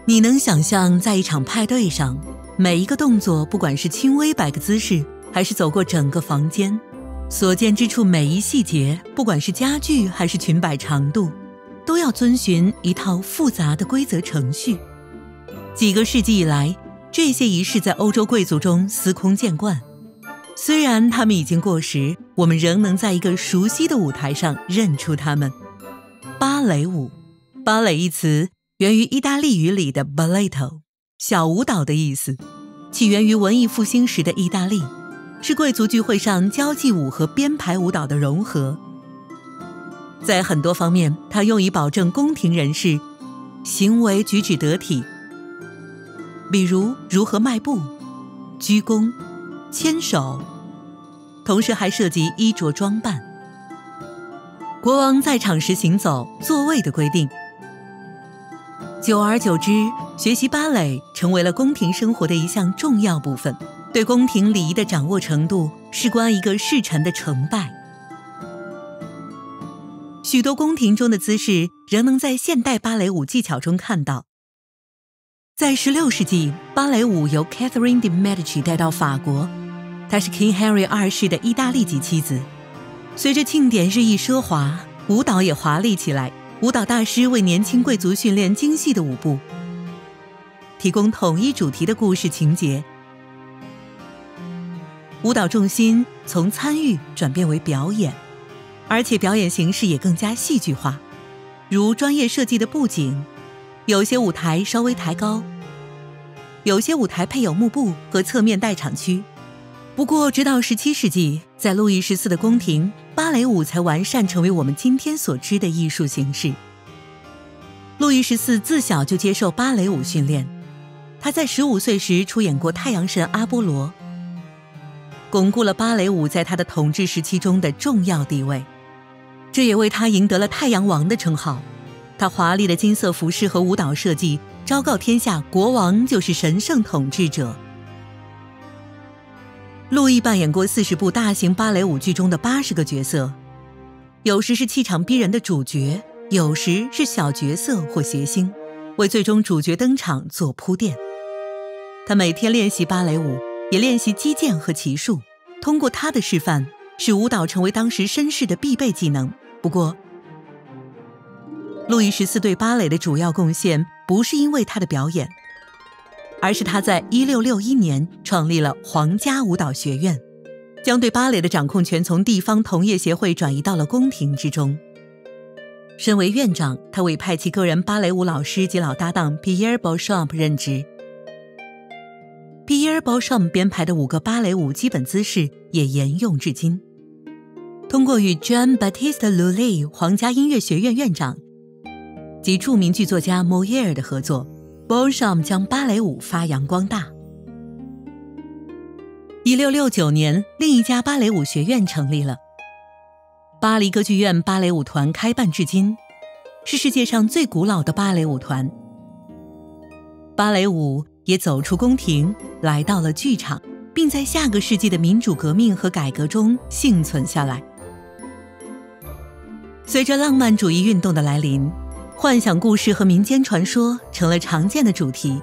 你能想象在一场派对上，每一个动作，不管是轻微摆个姿势，还是走过整个房间，所见之处每一细节，不管是家具还是裙摆长度，都要遵循一套复杂的规则程序。几个世纪以来，这些仪式在欧洲贵族中司空见惯。虽然他们已经过时，我们仍能在一个熟悉的舞台上认出他们。芭蕾舞，芭蕾一词源于意大利语里的 balletto， 小舞蹈的意思，起源于文艺复兴时的意大利，是贵族聚会上交际舞和编排舞蹈的融合。在很多方面，它用以保证宫廷人士行为举止得体，比如如何迈步、鞠躬、牵手，同时还涉及衣着装扮。国王在场时行走、座位的规定。久而久之，学习芭蕾成为了宫廷生活的一项重要部分，对宫廷礼仪的掌握程度事关一个侍臣的成败。许多宫廷中的姿势仍能在现代芭蕾舞技巧中看到。在16世纪，芭蕾舞由 Catherine de Medici 带到法国，她是 King Henry 2世的意大利籍妻子。随着庆典日益奢华，舞蹈也华丽起来，舞蹈大师为年轻贵族训练精细的舞步，提供统一主题的故事情节。舞蹈重心从参与转变为表演，而且表演形式也更加戏剧化，如专业设计的布景，有些舞台稍微抬高，有些舞台配有幕布和侧面待场区。不过直到17世纪，在路易14的宫廷，芭蕾舞才完善成为我们今天所知的艺术形式。路易14自小就接受芭蕾舞训练，他在15岁时出演过太阳神阿波罗，巩固了芭蕾舞在他的统治时期中的重要地位，这也为他赢得了太阳王的称号。他华丽的金色服饰和舞蹈设计昭告天下，国王就是神圣统治者。路易扮演过40部大型芭蕾舞剧中的80个角色，有时是气场逼人的主角，有时是小角色或谐星，为最终主角登场做铺垫。他每天练习芭蕾舞，也练习击剑和骑术，通过他的示范，使舞蹈成为当时绅士的必备技能。不过，路易14对芭蕾的主要贡献不是因为他的表演，而是他在1661年创立了皇家舞蹈学院，将对芭蕾的掌控权从地方同业协会转移到了宫廷之中。身为院长，他委派其个人芭蕾舞老师及老搭档 Pierre Beauchamp 任职。Pierre Beauchamp 编排的5个芭蕾舞基本姿势也沿用至今。通过与 Jean-Baptiste Lully 皇家音乐学院院长及著名剧作家 Molière 的合作， Beauchamp 将芭蕾舞发扬光大。1669年，另一家芭蕾舞学院成立了，巴黎歌剧院芭蕾舞团开办至今，是世界上最古老的芭蕾舞团。芭蕾舞也走出宫廷，来到了剧场，并在下个世纪的民主革命和改革中幸存下来。随着浪漫主义运动的来临，幻想故事和民间传说成了常见的主题。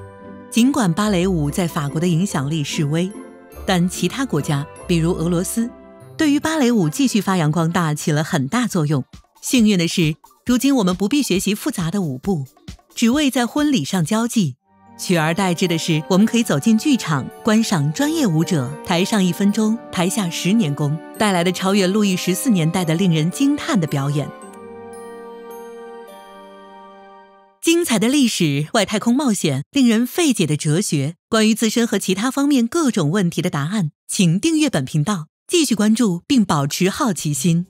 尽管芭蕾舞在法国的影响力式微，但其他国家，比如俄罗斯，对于芭蕾舞继续发扬光大起了很大作用。幸运的是，如今我们不必学习复杂的舞步，只为在婚礼上交际。取而代之的是，我们可以走进剧场，观赏专业舞者台上1分钟，台下10年功带来的超越路易14年代的令人惊叹的表演。精彩的历史、外太空冒险、令人费解的哲学，关于自身和其他方面各种问题的答案，请订阅本频道，继续关注并保持好奇心。